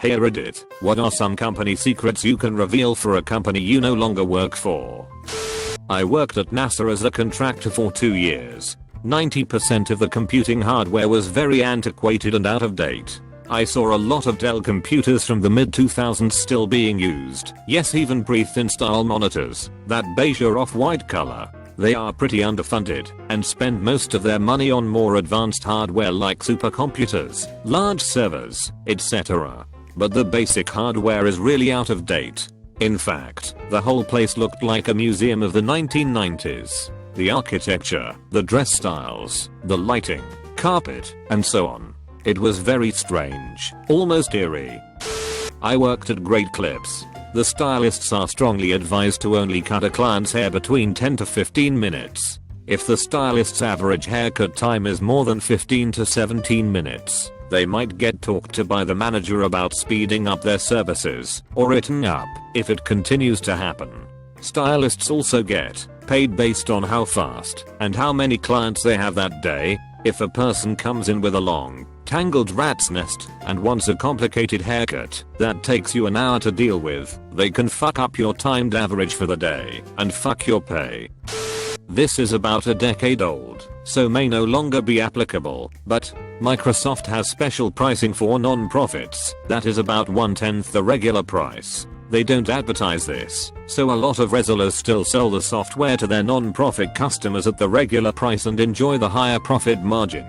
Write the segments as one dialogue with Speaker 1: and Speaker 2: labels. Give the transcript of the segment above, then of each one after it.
Speaker 1: Hey Reddit, what are some company secrets you can reveal for a company you no longer work for? I worked at NASA as a contractor for 2 years. 90% of the computing hardware was very antiquated and out of date. I saw a lot of Dell computers from the mid 2000s still being used. Yes, even pre-thin style monitors, that beige or off-white color. They are pretty underfunded and spend most of their money on more advanced hardware like supercomputers, large servers, etc. But the basic hardware is really out of date. In fact, the whole place looked like a museum of the 1990s. The architecture, the dress styles, the lighting, carpet, and so on. It was very strange, almost eerie. I worked at Great Clips. The stylists are strongly advised to only cut a client's hair between 10 to 15 minutes. If the stylist's average haircut time is more than 15 to 17 minutes, they might get talked to by the manager about speeding up their services, or written up, if it continues to happen. Stylists also get paid based on how fast and how many clients they have that day. If a person comes in with a long, tangled rat's nest and wants a complicated haircut that takes you an hour to deal with, they can fuck up your timed average for the day and fuck your pay. This is about a decade old, so may no longer be applicable, but Microsoft has special pricing for non-profits that is about 1/10 the regular price. They don't advertise this, so a lot of resellers still sell the software to their non-profit customers at the regular price and enjoy the higher profit margin.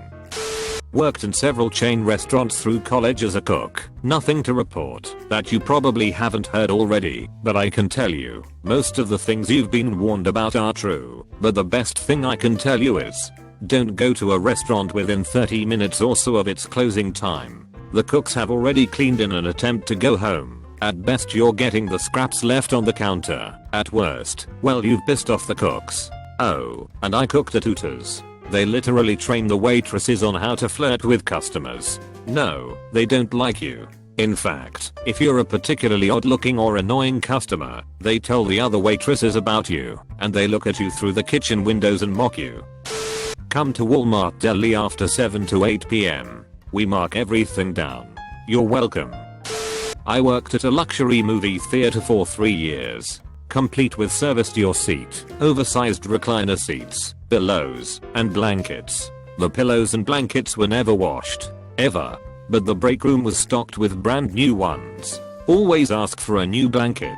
Speaker 1: Worked in several chain restaurants through college as a cook. Nothing to report that you probably haven't heard already, but I can tell you, most of the things you've been warned about are true. But the best thing I can tell you is, don't go to a restaurant within 30 minutes or so of its closing time. The cooks have already cleaned in an attempt to go home. At best you're getting the scraps left on the counter. At worst, well, you've pissed off the cooks. Oh, and I cooked at Hooters. They literally train the waitresses on how to flirt with customers. No, they don't like you. In fact, if you're a particularly odd looking or annoying customer, they tell the other waitresses about you, and they look at you through the kitchen windows and mock you. Come to Walmart Deli after 7 to 8 PM. We mark everything down. You're welcome. I worked at a luxury movie theater for 3 years. Complete with service to your seat, oversized recliner seats, pillows, and blankets. The pillows and blankets were never washed. Ever. But the break room was stocked with brand new ones. Always ask for a new blanket.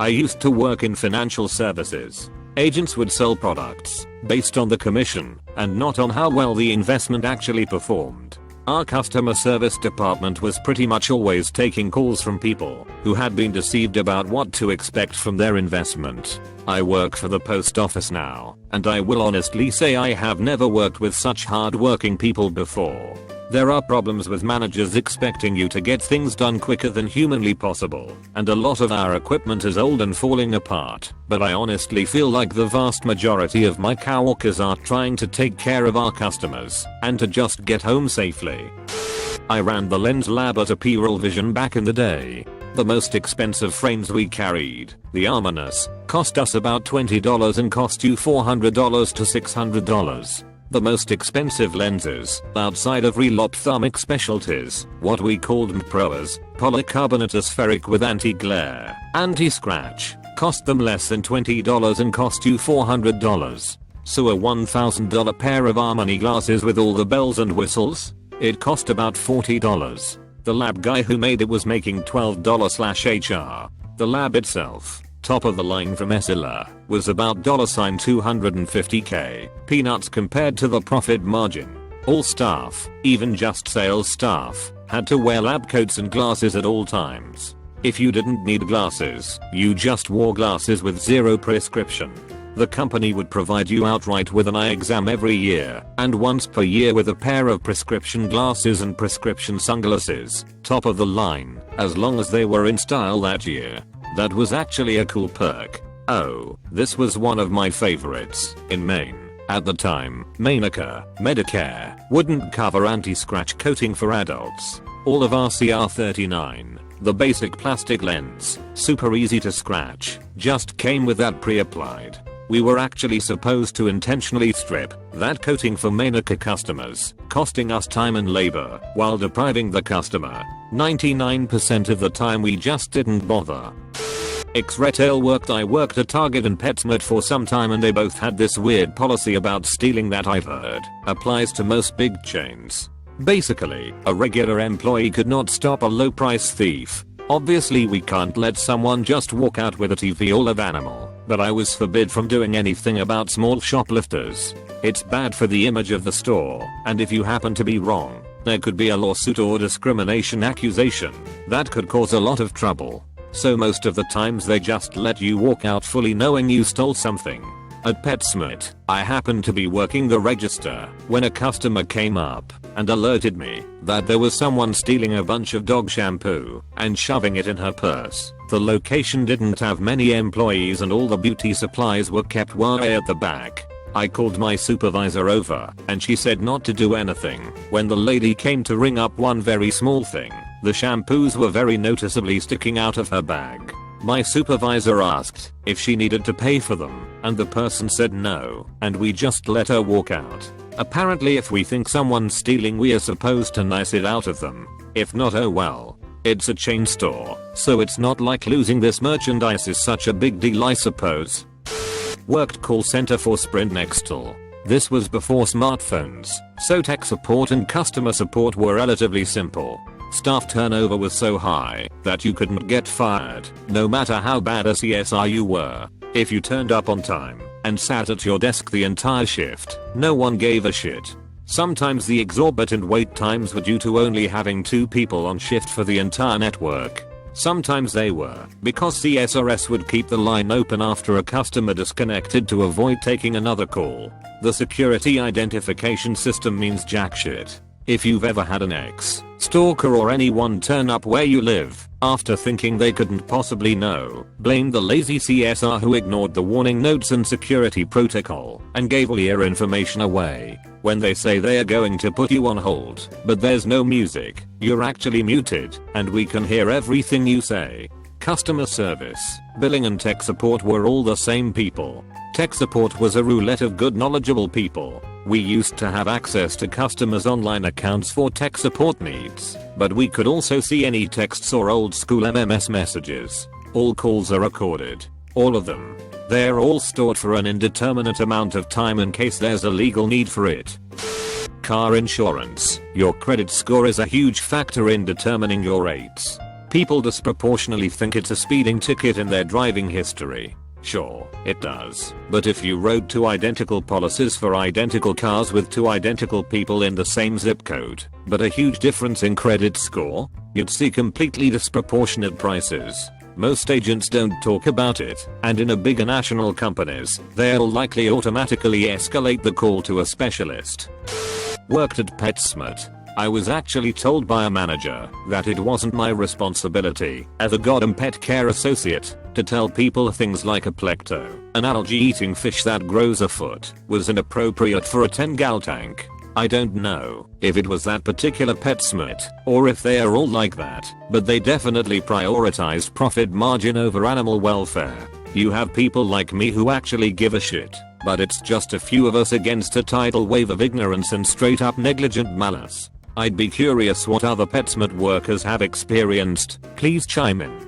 Speaker 1: I used to work in financial services. Agents would sell products based on the commission and not on how well the investment actually performed. Our customer service department was pretty much always taking calls from people who had been deceived about what to expect from their investment. I work for the post office now, and I will honestly say I have never worked with such hard-working people before. There are problems with managers expecting you to get things done quicker than humanly possible, and a lot of our equipment is old and falling apart, but I honestly feel like the vast majority of my coworkers are trying to take care of our customers and to just get home safely. I ran the lens lab at a P-Roll Vision back in the day. The most expensive frames we carried, the Armanus, cost us about $20 and cost you $400 to $600. The most expensive lenses, outside of real ophthalmic specialties, what we called MPROs, polycarbonate aspheric with anti-glare, anti-scratch, cost them less than $20 and cost you $400. So a $1,000 pair of Armani glasses with all the bells and whistles? It cost about $40. The lab guy who made it was making $12/HR. The lab itself, top of the line from Essilor, was about $250K, peanuts compared to the profit margin. All staff, even just sales staff, had to wear lab coats and glasses at all times. If you didn't need glasses, you just wore glasses with zero prescription. The company would provide you outright with an eye exam every year, and once per year with a pair of prescription glasses and prescription sunglasses, top of the line, as long as they were in style that year. That was actually a cool perk. Oh, this was one of my favorites. In Maine, at the time, Medicare wouldn't cover anti-scratch coating for adults. All of our CR39, the basic plastic lens, super easy to scratch, just came with that pre-applied. We were actually supposed to intentionally strip that coating for Medicare customers, costing us time and labor while depriving the customer 99% of the time we just didn't bother. AskReddit I worked at Target and PetSmart for some time and they both had this weird policy about stealing that I've heard applies to most big chains. Basically, a regular employee could not stop a low price thief. Obviously we can't let someone just walk out with a TV or live animal, but I was forbid from doing anything about small shoplifters. It's bad for the image of the store, and if you happen to be wrong, there could be a lawsuit or discrimination accusation that could cause a lot of trouble. So most of the times they just let you walk out fully knowing you stole something. At PetSmart, I happened to be working the register when a customer came up and alerted me that there was someone stealing a bunch of dog shampoo and shoving it in her purse. The location didn't have many employees and all the beauty supplies were kept way at the back. I called my supervisor over and she said not to do anything. When the lady came to ring up one very small thing, the shampoos were very noticeably sticking out of her bag. My supervisor asked if she needed to pay for them, and the person said no, and we just let her walk out. Apparently if we think someone's stealing we are supposed to nice it out of them. If not, oh well. It's a chain store, so it's not like losing this merchandise is such a big deal, I suppose. Worked call center for Sprint Nextel. This was before smartphones, so tech support and customer support were relatively simple. Staff turnover was so high that you couldn't get fired, no matter how bad a CSR you were. If you turned up on time and sat at your desk the entire shift, no one gave a shit. Sometimes the exorbitant wait times were due to only having 2 people on shift for the entire network. Sometimes they were because CSRS would keep the line open after a customer disconnected to avoid taking another call. The security identification system means jack shit. If you've ever had an ex-stalker or anyone turn up where you live after thinking they couldn't possibly know, blame the lazy CSR who ignored the warning notes and security protocol and gave all your information away. When they say they are going to put you on hold, but there's no music, you're actually muted, and we can hear everything you say. Customer service, billing and tech support were all the same people. Tech support was a roulette of good knowledgeable people. We used to have access to customers' online accounts for tech support needs, but we could also see any texts or old school MMS messages. All calls are recorded. All of them. They're all stored for an indeterminate amount of time in case there's a legal need for it. Car insurance. Your credit score is a huge factor in determining your rates. People disproportionately think it's a speeding ticket in their driving history. Sure, it does. But if you wrote 2 identical policies for identical cars with 2 identical people in the same zip code, but a huge difference in credit score, you'd see completely disproportionate prices. Most agents don't talk about it, and in a bigger national companies, they'll likely automatically escalate the call to a specialist. Worked at PetSmart. I was actually told by a manager that it wasn't my responsibility as a goddamn pet care associate to tell people things like a plecto, an algae-eating fish that grows a foot, was inappropriate for a 10-gal tank. I don't know if it was that particular PetSmart or if they are all like that, but they definitely prioritized profit margin over animal welfare. You have people like me who actually give a shit, but it's just a few of us against a tidal wave of ignorance and straight up negligent malice. I'd be curious what other PetSmart workers have experienced. Please chime in.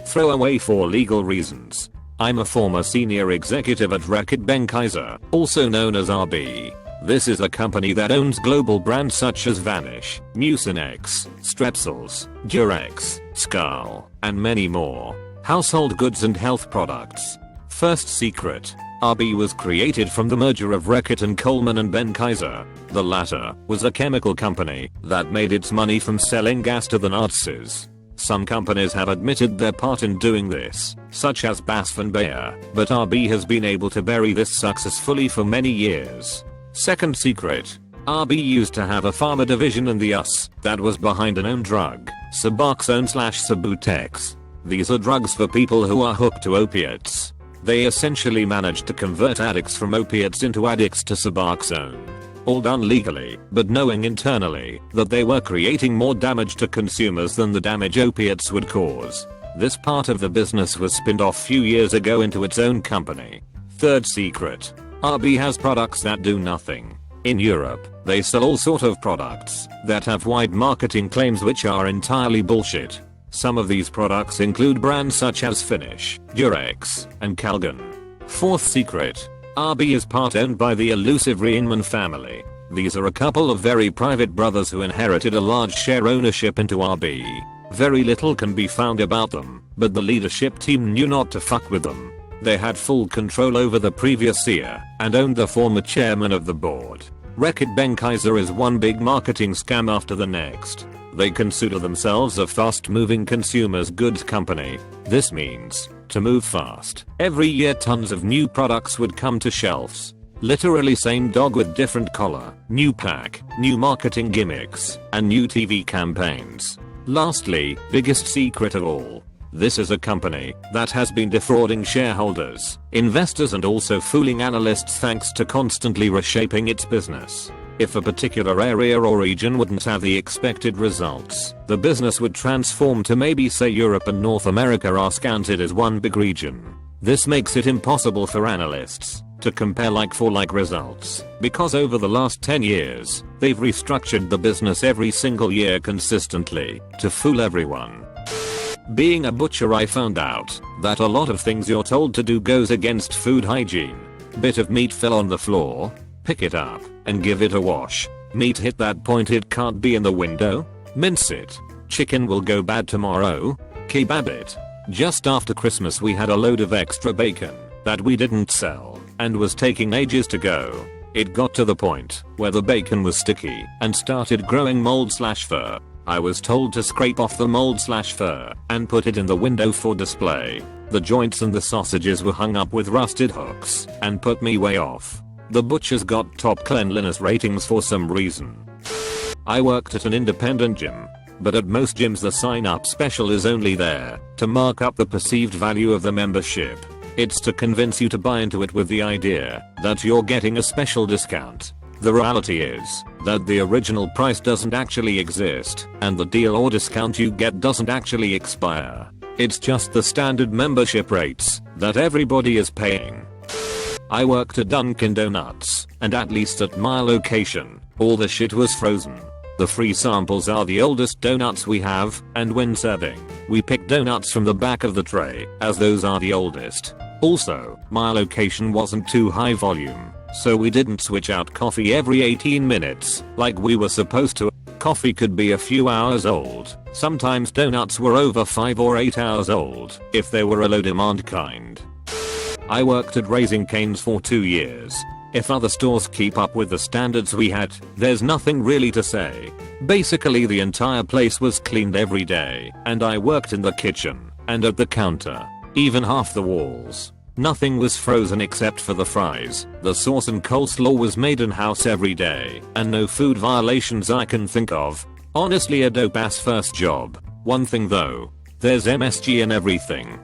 Speaker 1: Throw away for legal reasons. I'm a former senior executive at Reckitt Benckiser, also known as RB. This is a company that owns global brands such as Vanish, Mucinex, Strepsils, Durex, Skull, and many more. Household goods and health products. First secret. RB was created from the merger of Reckitt and Coleman and Benckiser. The latter was a chemical company that made its money from selling gas to the Nazis. Some companies have admitted their part in doing this, such as BASF and Bayer, but RB has been able to bury this successfully for many years. Second secret. RB used to have a pharma division in the US that was behind an own drug, Suboxone/Subutex. These are drugs for people who are hooked to opiates. They essentially managed to convert addicts from opiates into addicts to Suboxone. All done legally, but knowing internally that they were creating more damage to consumers than the damage opiates would cause. This part of the business was spinned off few years ago into its own company. Third secret. RB has products that do nothing. In Europe, they sell all sort of products that have wide marketing claims which are entirely bullshit. Some of these products include brands such as Finish, Durex, and Calgon. Fourth secret. RB is part owned by the elusive Reinman family. These are a couple of very private brothers who inherited a large share ownership into RB. Very little can be found about them, but the leadership team knew not to fuck with them. They had full control over the previous CEO and owned the former chairman of the board. Reckitt Benckiser is one big marketing scam after the next. They consider themselves a fast-moving consumers goods company. This means, to move fast, every year tons of new products would come to shelves. Literally same dog with different collar, new pack, new marketing gimmicks, and new TV campaigns. Lastly, biggest secret of all. This is a company that has been defrauding shareholders, investors and also fooling analysts thanks to constantly reshaping its business. If a particular area or region wouldn't have the expected results, the business would transform to maybe say Europe and North America are counted as one big region. This makes it impossible for analysts to compare like for like results, because over the last 10 years, they've restructured the business every single year consistently to fool everyone. Being a butcher, I found out that a lot of things you're told to do goes against food hygiene. Bit of meat fell on the floor. Pick it up and give it a wash. Meat hit that point, it can't be in the window. Mince it. Chicken will go bad tomorrow. Kebab it. Just after Christmas we had a load of extra bacon that we didn't sell and was taking ages to go. It got to the point where the bacon was sticky and started growing mold/fur. I was told to scrape off the mold/fur and put it in the window for display. The joints and the sausages were hung up with rusted hooks and put me way off. The butcher's got top cleanliness ratings for some reason. I worked at an independent gym, but at most gyms the sign-up special is only there to mark up the perceived value of the membership. It's to convince you to buy into it with the idea that you're getting a special discount. The reality is that the original price doesn't actually exist, and the deal or discount you get doesn't actually expire. It's just the standard membership rates that everybody is paying. I worked at Dunkin' Donuts, and at least at my location, all the shit was frozen. The free samples are the oldest donuts we have, and when serving, we pick donuts from the back of the tray, as those are the oldest. Also, my location wasn't too high volume, so we didn't switch out coffee every 18 minutes, like we were supposed to. Coffee could be a few hours old. Sometimes donuts were over 5 or 8 hours old, if they were a low demand kind. I worked at Raising Cane's for 2 years. If other stores keep up with the standards we had, there's nothing really to say. Basically the entire place was cleaned every day, and I worked in the kitchen, and at the counter. Even half the walls. Nothing was frozen except for the fries. The sauce and coleslaw was made in-house every day, and no food violations I can think of. Honestly a dope ass first job. One thing though, there's MSG in everything.